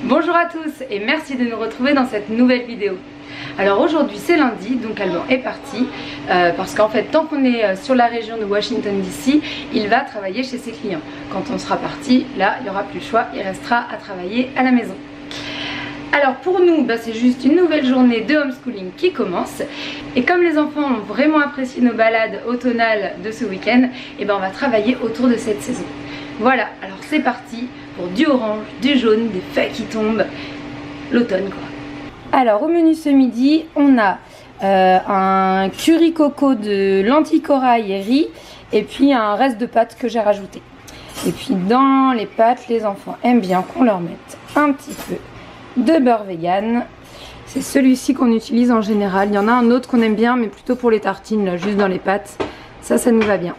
Bonjour à tous et merci de nous retrouver dans cette nouvelle vidéo. Alors aujourd'hui c'est lundi, donc Alban est parti parce qu'en fait tant qu'on est sur la région de Washington DC, il va travailler chez ses clients. Quand on sera parti, là il n'y aura plus le choix, il restera à travailler à la maison. Alors pour nous, c'est juste une nouvelle journée de homeschooling qui commence. Et comme les enfants ont vraiment apprécié nos balades automnales de ce week-end, on va travailler autour de cette saison. Voilà, alors c'est parti pour du orange, du jaune, des feuilles qui tombent, l'automne quoi. Alors au menu ce midi, on a un curry coco de lentilles corail et riz, et puis un reste de pâtes que j'ai rajouté. Et puis dans les pâtes, les enfants aiment bien qu'on leur mette un petit peu de beurre vegan. C'est celui-ci qu'on utilise en général. Il y en a un autre qu'on aime bien, mais plutôt pour les tartines, là, juste dans les pâtes. Ça nous va bien.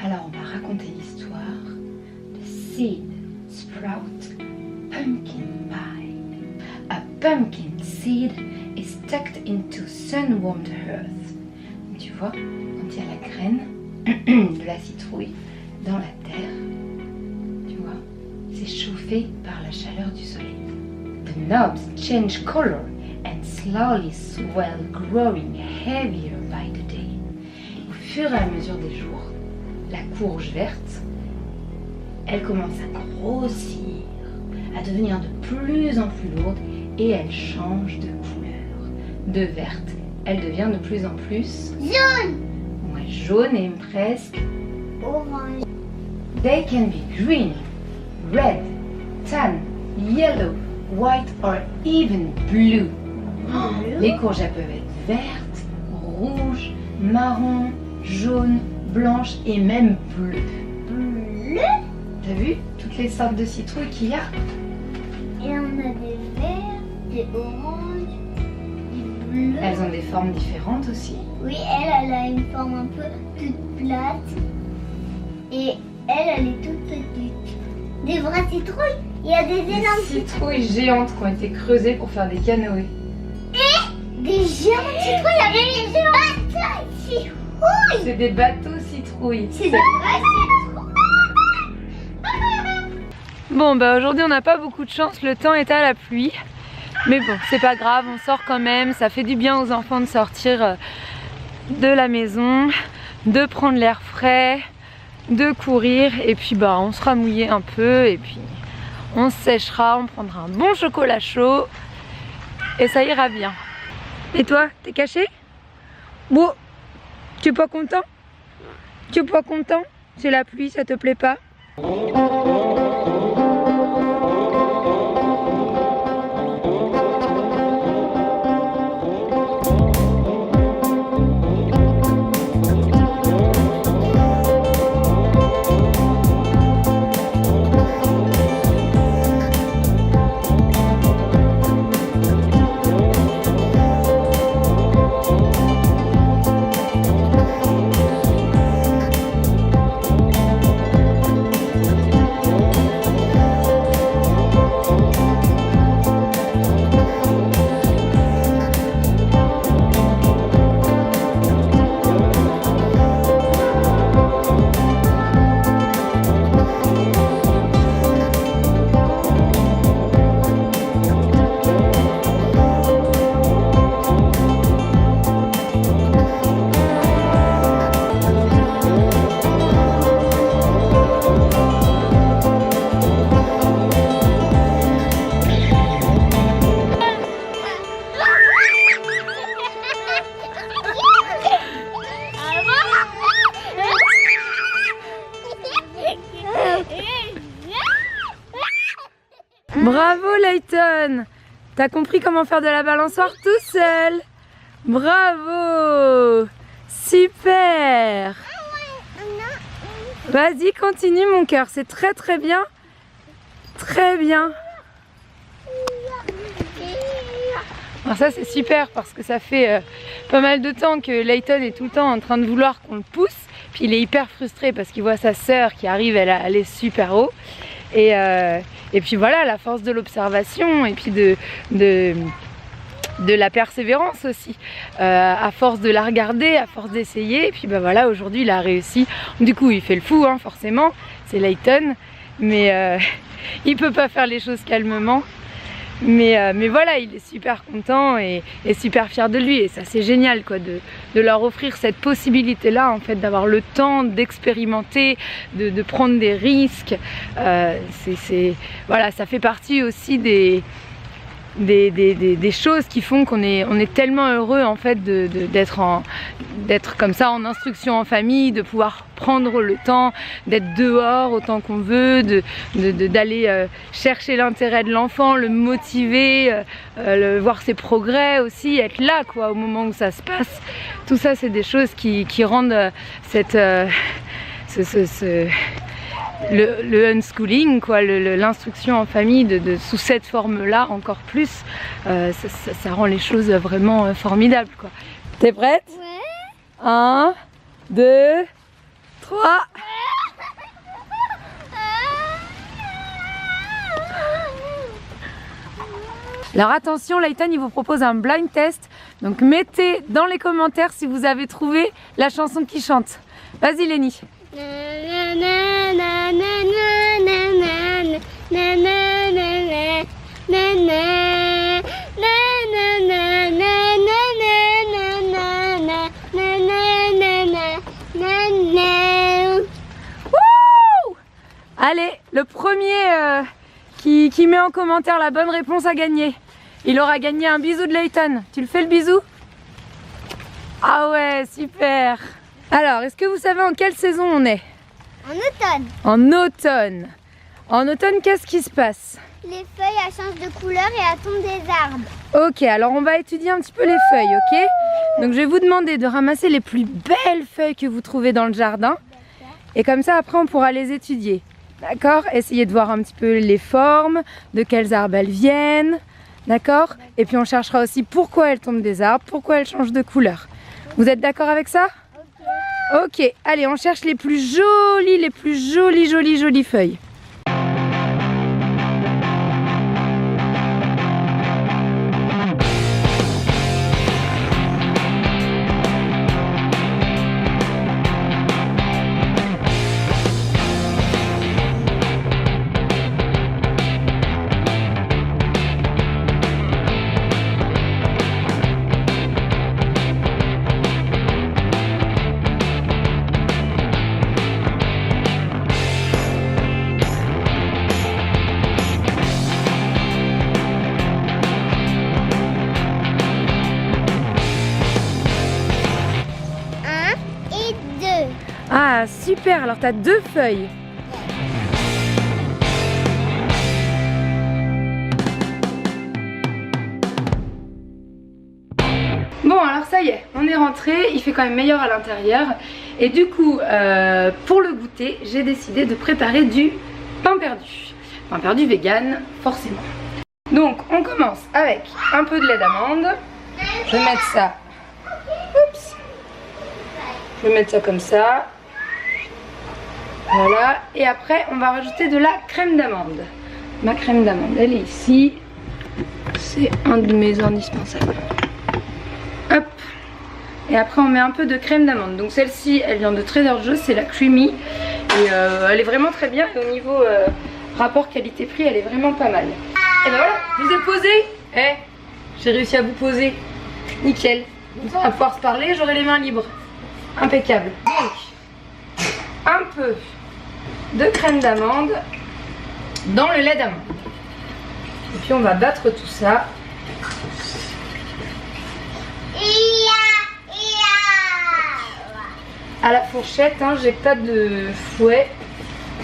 Alors on va raconter l'histoire de Seed Sprout Pumpkin Pie. A pumpkin seed is tucked into sun-warmed earth. Donc, tu vois, quand il y a la graine de la citrouille dans la terre, tu vois, c'est chauffé par la chaleur du soleil. The knobs change color and slowly swell, growing heavier by the day. Au fur et à mesure des jours, la courge verte, elle commence à grossir, à devenir de plus en plus lourde et elle change de couleur. De verte, elle devient de plus en plus jaune. Ouais, jaune et presque Orange. They can be green, red, tan, yellow, white or even blue. Les courges elles peuvent être vertes, rouges, marron, jaune, blanche et même bleue. Bleu. T'as vu toutes les sortes de citrouilles qu'il y a? Et on a des verts, des oranges, des bleus. Elles ont des formes différentes aussi. Oui, elle a une forme un peu toute plate. Et elle est toute petite. Des vraies citrouilles. Il y a des énormes Citrouilles géantes qui ont été creusées pour faire des canoës. des géantes citrouilles avec des géantes citrouilles. C'est des bateaux citrouilles. C'est des vraies citrouilles. Bon aujourd'hui on n'a pas beaucoup de chance, le temps est à la pluie. Mais bon c'est pas grave, on sort quand même, ça fait du bien aux enfants de sortir de la maison, de prendre l'air frais, de courir et puis on sera mouillé un peu et puis on se séchera, on prendra un bon chocolat chaud et ça ira bien. Et toi, t'es caché? Bon, tu es pas content? Tu es pas content? C'est la pluie, ça te plaît pas? Bravo Layton. T'as compris comment faire de la balançoire tout seul. Bravo. Super. Vas-y, continue mon cœur, c'est très très bien. Très bien. Alors ça c'est super parce que ça fait pas mal de temps que Layton est tout le temps en train de vouloir qu'on le pousse. Puis il est hyper frustré parce qu'il voit sa sœur qui arrive, elle est super haut. Et puis voilà, la force de l'observation et puis de la persévérance aussi. À force de la regarder, à force d'essayer. Et puis bah voilà, aujourd'hui il a réussi. Du coup il fait le fou hein, forcément, c'est Layton. Mais il peut pas faire les choses calmement. Mais voilà, il est super content et super fier de lui. Et ça c'est génial quoi, de leur offrir cette possibilité là en fait, d'avoir le temps d'expérimenter, de prendre des risques. Voilà, ça fait partie aussi des choses qui font qu'on est tellement heureux en fait d'être comme ça en instruction en famille, de pouvoir prendre le temps d'être dehors autant qu'on veut, d'aller chercher l'intérêt de l'enfant, le motiver, voir ses progrès aussi, être là quoi au moment où ça se passe. Tout ça c'est des choses qui rendent le unschooling, quoi, l'instruction en famille sous cette forme-là encore plus, ça rend les choses vraiment formidables, quoi. T'es prête? Ouais. 1, 2, 3. Alors attention, Layton il vous propose un blind test, donc mettez dans les commentaires si vous avez trouvé la chanson qu'il chante. Vas-y Lénie. Allez, le premier qui met en commentaire la bonne réponse a gagné. Il aura gagné un bisou de Layton. Tu le fais le bisou? Ah ouais, super. Alors, est-ce que vous savez en quelle saison on est? En automne. En automne. En automne, qu'est-ce qui se passe? Les feuilles elles changent de couleur et elles tombent des arbres. Ok, alors on va étudier un petit peu les feuilles, ok? Donc je vais vous demander de ramasser les plus belles feuilles que vous trouvez dans le jardin. Et comme ça, après, on pourra les étudier. D'accord? Essayez de voir un petit peu les formes, de quels arbres elles viennent. D'accord? Et puis on cherchera aussi pourquoi elles tombent des arbres, pourquoi elles changent de couleur. Vous êtes d'accord avec ça? Ok, allez, on cherche les plus jolies feuilles. Ah super, alors tu as 2 feuilles. Bon alors ça y est, on est rentré, il fait quand même meilleur à l'intérieur. Et du coup, pour le goûter, j'ai décidé de préparer du pain perdu. Pain perdu vegan, forcément. Donc on commence avec un peu de lait d'amande. Je vais mettre ça. Oups. Je vais mettre ça comme ça. Voilà, et après on va rajouter de la crème d'amande. Ma crème d'amande, elle est ici. C'est un de mes indispensables. Hop. Et après on met un peu de crème d'amande. Donc celle-ci, elle vient de Trader Joe's, c'est la creamy. Et elle est vraiment très bien. Et au niveau rapport qualité-prix, elle est vraiment pas mal. Et ben voilà, je vous ai posé. J'ai réussi à vous poser. Nickel. Donc on va pouvoir se parler, j'aurai les mains libres. Impeccable. Donc, un peu de crème d'amande dans le lait d'amande. Et puis on va battre tout ça. À la fourchette, hein, j'ai pas de fouet.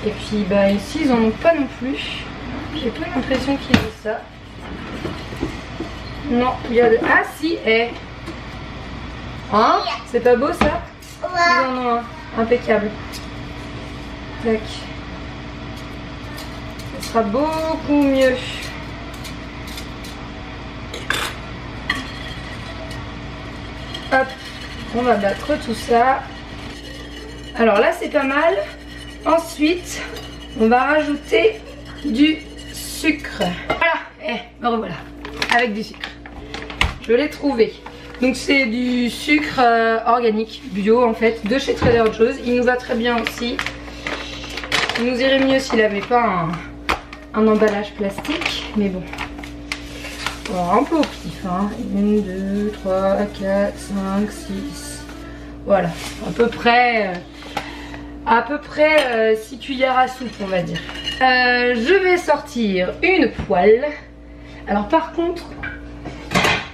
Et puis bah ici ils en ont pas non plus. J'ai pas l'impression qu'il y ait ça. Non, il y a de... Ah si, Hein? C'est pas beau ça? Ouais. Non, non, impeccable. Tac. Ça sera beaucoup mieux. Hop, on va battre tout ça. Alors là c'est pas mal. Ensuite, on va rajouter du sucre. Voilà, me revoilà. Avec du sucre. Je l'ai trouvé. Donc c'est du sucre organique, bio en fait, de chez Trader Joe's. Il nous va très bien aussi. Il nous irait mieux s'il n'avait pas un emballage plastique. Mais bon. Bon, un peu au pif. Hein. 1, 2, 3, 4, 5, 6. Voilà. À peu près 6 cuillères à soupe on va dire. Je vais sortir une poêle. Alors par contre,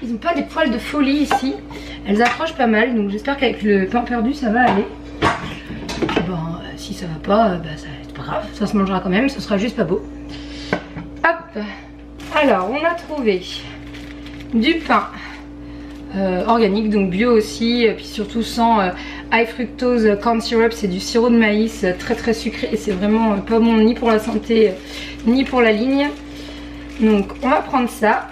ils n'ont pas des poêles de folie ici. Elles accrochent pas mal, donc j'espère qu'avec le pain perdu ça va aller. Bon, si ça va pas, c'est pas grave, ça se mangera quand même, ce sera juste pas beau. Hop. Alors on a trouvé du pain organique, donc bio aussi, et puis surtout sans high fructose corn syrup, c'est du sirop de maïs très très sucré et c'est vraiment pas bon ni pour la santé ni pour la ligne. Donc on va prendre ça.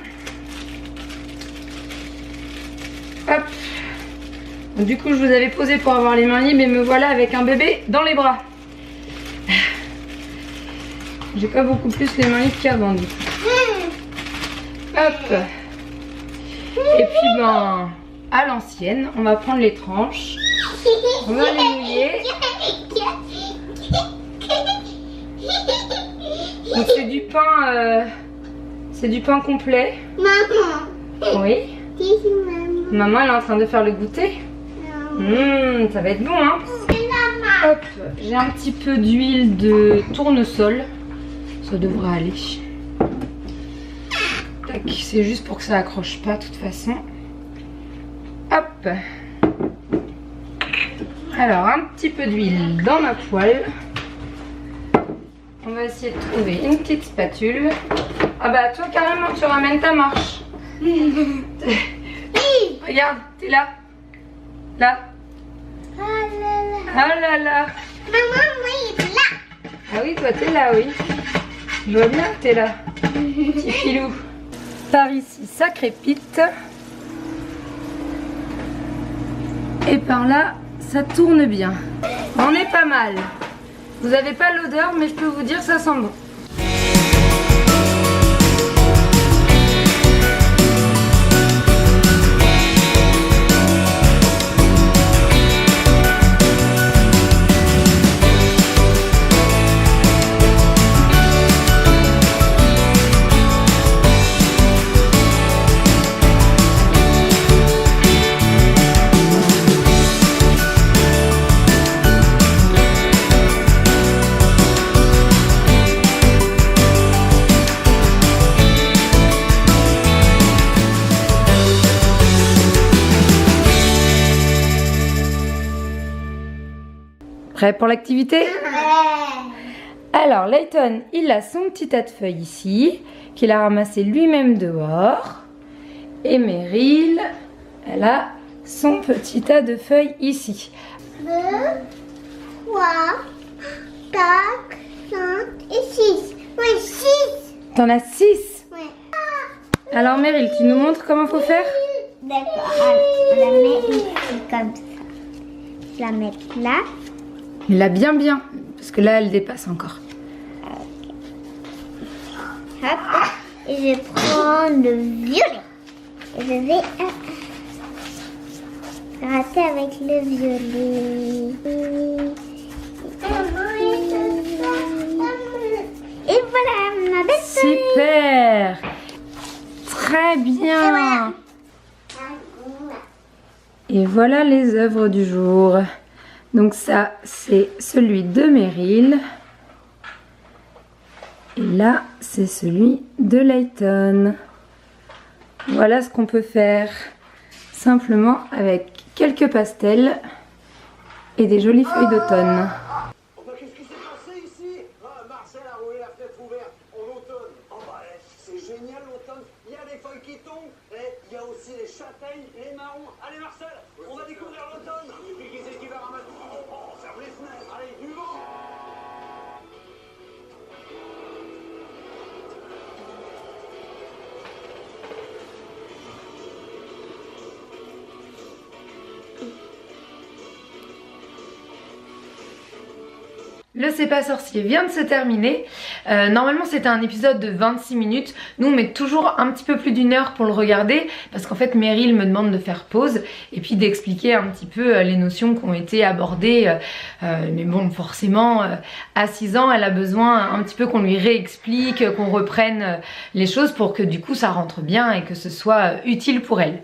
Hop. Donc, du coup je vous avais posé pour avoir les mains libres et me voilà avec un bébé dans les bras. J'ai pas beaucoup plus les mains libres qu'avant du coup. Hop. Et puis à l'ancienne, on va prendre les tranches. On va les mouiller. Donc c'est du pain complet. Maman. Oui. Maman. Maman elle est en train de faire le goûter. Ça va être bon hein. Hop, j'ai un petit peu d'huile de tournesol. Ça devrait aller. Tac, c'est juste pour que ça accroche pas de toute façon. Hop. Alors un petit peu d'huile dans ma poêle. On va essayer de trouver une petite spatule. Ah bah toi carrément tu ramènes ta marche. Regarde, t'es là. Là. Oh là là. Oh là là. Maman, moi, il est là. Ah oui, toi t'es là, oui. Je vois bien que t'es là. Petit filou. Par ici, ça crépite. Et par là, ça tourne bien. On est pas mal. Vous avez pas l'odeur, mais je peux vous dire ça sent bon. Prêt pour l'activité? Alors Layton, il a son petit tas de feuilles ici, qu'il a ramassé lui-même dehors. Et Meryl, elle a son petit tas de feuilles ici. 2, 3, 4, 5 et 6. Oui, 6. T'en as 6. Ouais. Alors Meryl, tu nous montres comment faut faire? D'accord, on la met ici comme ça. Je la mets là. Mais là bien, parce que là elle dépasse encore. Hop. Et je vais prendre le violet. Et je vais gratter avec le violet. Et voilà ma belle feuille. Super. Très bien. Et voilà les œuvres du jour. Donc ça, c'est celui de Meryl. Et là, c'est celui de Layton. Voilà ce qu'on peut faire simplement avec quelques pastels et des jolies feuilles d'automne. c'est ici. Ah, Marcel a roulé la fenêtre ouverte en automne. Oh bah, c'est génial l'automne. Il y a des feuilles qui tombent et il y a aussi les châtaignes, les marrons. Allez Marcel, on va découvrir l'automne. Et puis qui c'est qui va ramasser? Oh, ferme les fenêtres. Allez, du vent. Le C'est pas sorcier vient de se terminer. Normalement c'était un épisode de 26 minutes. Nous on met toujours un petit peu plus d'1 heure pour le regarder parce qu'en fait Meryl me demande de faire pause et puis d'expliquer un petit peu les notions qui ont été abordées. Mais bon, forcément à 6 ans elle a besoin un petit peu qu'on lui réexplique, qu'on reprenne les choses pour que du coup ça rentre bien et que ce soit utile pour elle.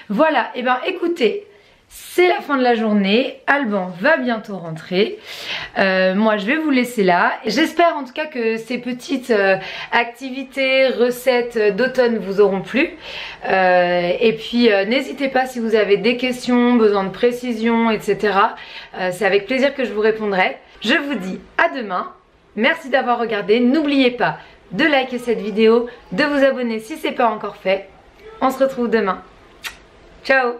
Voilà, et ben écoutez, c'est la fin de la journée, Alban va bientôt rentrer, moi je vais vous laisser là. J'espère en tout cas que ces petites activités, recettes d'automne vous auront plu. Et puis n'hésitez pas si vous avez des questions, besoin de précision, etc. C'est avec plaisir que je vous répondrai. Je vous dis à demain, merci d'avoir regardé, n'oubliez pas de liker cette vidéo, de vous abonner si ce n'est pas encore fait. On se retrouve demain, ciao.